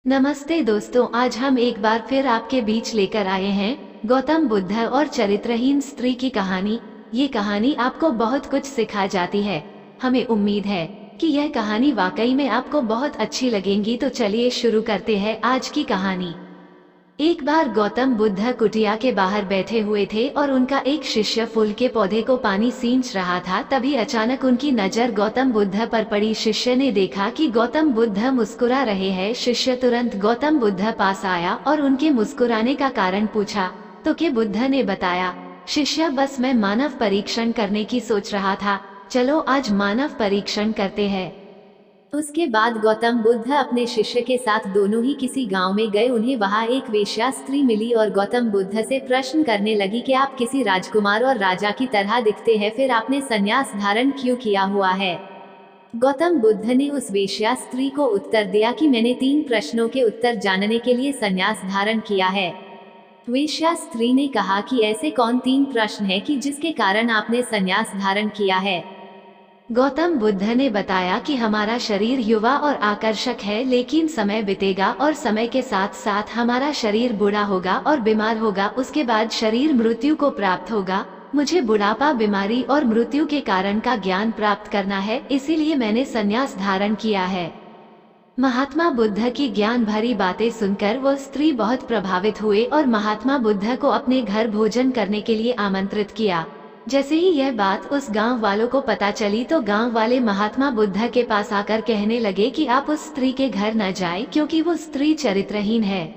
नमस्ते दोस्तों, आज हम एक बार फिर आपके बीच लेकर आए हैं गौतम बुद्ध और चरित्रहीन स्त्री की कहानी। ये कहानी आपको बहुत कुछ सिखा जाती है। हमें उम्मीद है कि यह कहानी वाकई में आपको बहुत अच्छी लगेगी। तो चलिए शुरू करते हैं आज की कहानी। एक बार गौतम बुद्ध कुटिया के बाहर बैठे हुए थे और उनका एक शिष्य फूल के पौधे को पानी सींच रहा था। तभी अचानक उनकी नजर गौतम बुद्ध पर पड़ी। शिष्य ने देखा कि गौतम बुद्ध मुस्कुरा रहे हैं। शिष्य तुरंत गौतम बुद्ध पास आया और उनके मुस्कुराने का कारण पूछा। तो के बुद्ध ने बताया, शिष्य बस मैं मानव परीक्षण करने की सोच रहा था, चलो आज मानव परीक्षण करते हैं। उसके बाद गौतम बुद्ध अपने शिष्य के साथ दोनों ही किसी गांव में गए। उन्हें वहां एक वेश्या स्त्री मिली और गौतम बुद्ध से प्रश्न करने लगी कि आप किसी राजकुमार और राजा की तरह दिखते हैं, फिर आपने संन्यास धारण क्यों किया हुआ है। गौतम बुद्ध ने उस वेश्या स्त्री को उत्तर दिया कि मैंने 3 प्रश्नों के उत्तर जानने के लिए संन्यास धारण किया है। वेश्या स्त्री ने कहा कि ऐसे कौन 3 प्रश्न है कि जिसके कारण आपने संन्यास धारण किया है। गौतम बुद्ध ने बताया कि हमारा शरीर युवा और आकर्षक है, लेकिन समय बीतेगा और समय के साथ साथ हमारा शरीर बूढ़ा होगा और बीमार होगा। उसके बाद शरीर मृत्यु को प्राप्त होगा। मुझे बुढ़ापा, बीमारी और मृत्यु के कारण का ज्ञान प्राप्त करना है, इसीलिए मैंने संन्यास धारण किया है। महात्मा बुद्ध की ज्ञान भरी बातें सुनकर वो स्त्री बहुत प्रभावित हुए और महात्मा बुद्ध को अपने घर भोजन करने के लिए आमंत्रित किया। जैसे ही यह बात उस गांव वालों को पता चली तो गांव वाले महात्मा बुद्ध के पास आकर कहने लगे कि आप उस स्त्री के घर न जाएं, क्योंकि वो स्त्री चरित्रहीन है।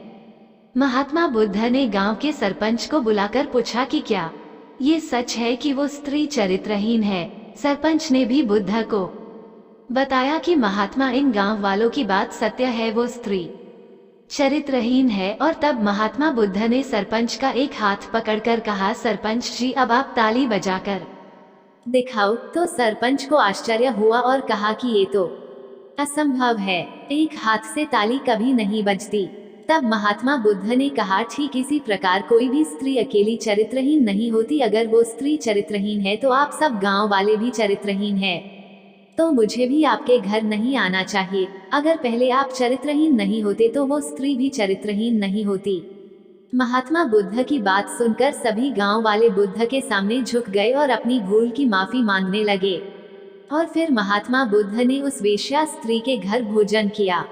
महात्मा बुद्ध ने गांव के सरपंच को बुलाकर पूछा कि क्या ये सच है कि वो स्त्री चरित्रहीन है। सरपंच ने भी बुद्ध को बताया कि महात्मा, इन गांव वालों की बात सत्य है, वो स्त्री चरित्रहीन है। और तब महात्मा बुद्ध ने सरपंच का एक हाथ पकड़कर कहा, सरपंच जी अब आप ताली बजाकर दिखाओ। तो सरपंच को आश्चर्य हुआ और कहा कि ये तो असंभव है, एक हाथ से ताली कभी नहीं बजती। तब महात्मा बुद्ध ने कहा, ठीक इसी प्रकार कोई भी स्त्री अकेली चरित्रहीन नहीं होती। अगर वो स्त्री चरित्रहीन है तो आप सब गांव वाले भी चरित्रहीन हैं। तो मुझे भी आपके घर नहीं आना चाहिए। अगर पहले आप चरित्रहीन नहीं होते तो वो स्त्री भी चरित्रहीन नहीं होती। महात्मा बुद्ध की बात सुनकर सभी गांव वाले बुद्ध के सामने झुक गए और अपनी भूल की माफी मांगने लगे। और फिर महात्मा बुद्ध ने उस वेश्या स्त्री के घर भोजन किया।